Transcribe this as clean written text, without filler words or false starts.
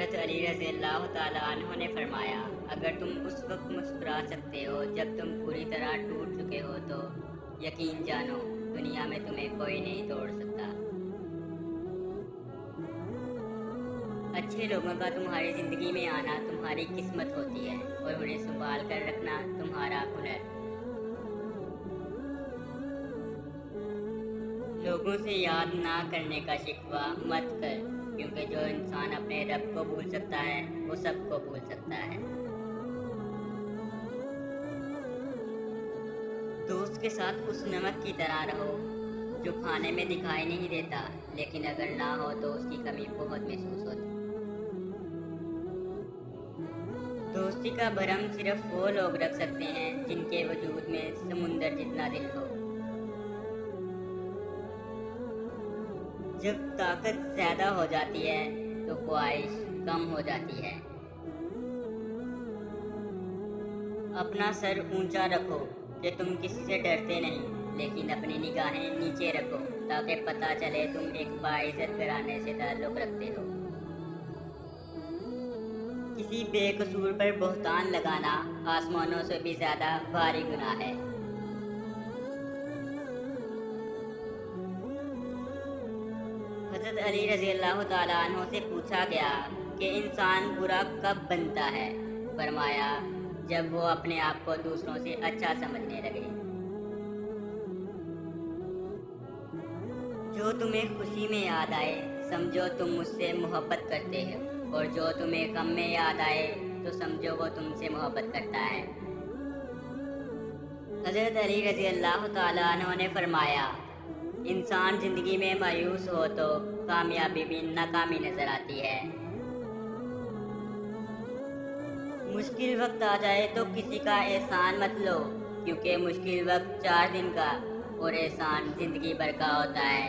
حضرت علی رضی اللہ تعالیٰ عنہ نے فرمایا، اگر تم اس وقت مسکرا سکتے ہو جب تم پوری طرح ٹوٹ چکے ہو تو یقین جانو دنیا میں تمہیں کوئی نہیں توڑ سکتا۔ اچھے لوگوں کا تمہاری زندگی میں آنا تمہاری قسمت ہوتی ہے اور انہیں سنبھال کر رکھنا تمہارا ہنر۔ لوگوں سے یاد نہ کرنے کا شکوہ مت کر، کیونکہ جو انسان اپنے رب کو بھول سکتا ہے وہ سب کو بھول سکتا ہے۔ دوست کے ساتھ اس نمک کی طرح رہو جو کھانے میں دکھائی نہیں دیتا لیکن اگر نہ ہو تو اس کی کمی بہت محسوس ہوتی۔ دوستی کا بھرم صرف وہ لوگ رکھ سکتے ہیں جن کے وجود میں سمندر جتنا دل ہو۔ جب طاقت زیادہ ہو جاتی ہے تو خواہش کم ہو جاتی ہے۔ اپنا سر اونچا رکھو کہ تم کسی سے ڈرتے نہیں، لیکن اپنی نگاہیں نیچے رکھو تاکہ پتہ چلے تم ایک باعزت گھرانے سے تعلق رکھتے ہو۔ کسی بے قصور پر بہتان لگانا آسمانوں سے بھی زیادہ بھاری گناہ ہے۔ حضرت علی رضی اللہ تعالیٰ عنہ سے پوچھا گیا کہ انسان برا کب بنتا ہے؟ فرمایا، جب وہ اپنے آپ کو دوسروں سے اچھا سمجھنے لگے۔ جو تمہیں خوشی میں یاد آئے سمجھو تم مجھ سے محبت کرتے ہو، اور جو تمہیں غم میں یاد آئے تو سمجھو وہ تم سے محبت کرتا ہے۔ حضرت علی رضی اللہ تعالیٰ عنہ نے فرمایا، انسان زندگی میں مایوس ہو تو کامیابی بھی ناکامی نظر آتی ہے۔ مشکل وقت آ جائے تو کسی کا احسان مت لو، کیونکہ مشکل وقت 4 دن کا اور احسان زندگی بھر کا ہوتا ہے۔